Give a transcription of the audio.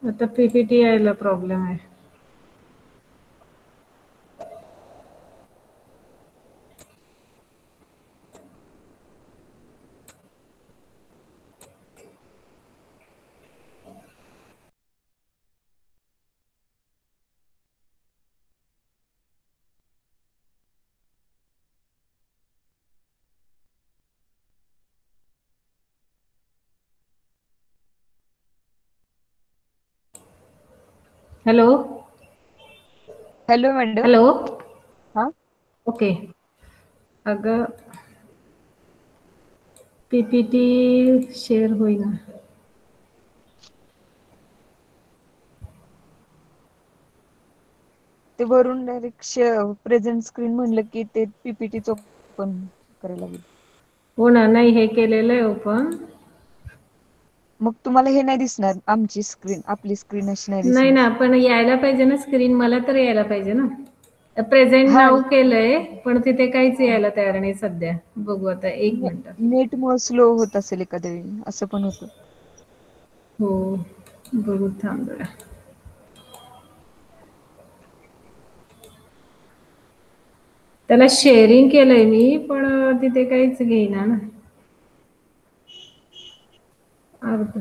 आता पीपीटी यायला प्रॉब्लेम आहे. हॅलो. Hello madam. हॅलो. हा. ओके. अगं पीपीटी शेअर होईना. ते वरून डायरेक्ट प्रेझेंट स्क्रीन म्हणलं की ते पीपीटीच ओपन करायला लागेल. हो ना, नाही हे केलेलं आहे ओपन. मग तुम्हाला हे नाही दिसणार आमची स्क्रीन, आपली स्क्रीन अशी नाही दिसणार. ना पण यायला पाहिजे ना स्क्रीन, मला तर यायला पाहिजे ना. प्रेझेंट हा नाव केलंय पण तिथे काहीच यायला तयार नाही सध्या. बघू आता एक मिनिट. नेट मुळे स्लो होत असेल एखाद्या वेळी, असं पण होतं. हो, बघू थांब जरा. त्याला शेअरिंग केलंय मी, पण तिथे काहीच घेईना ना. अर्ध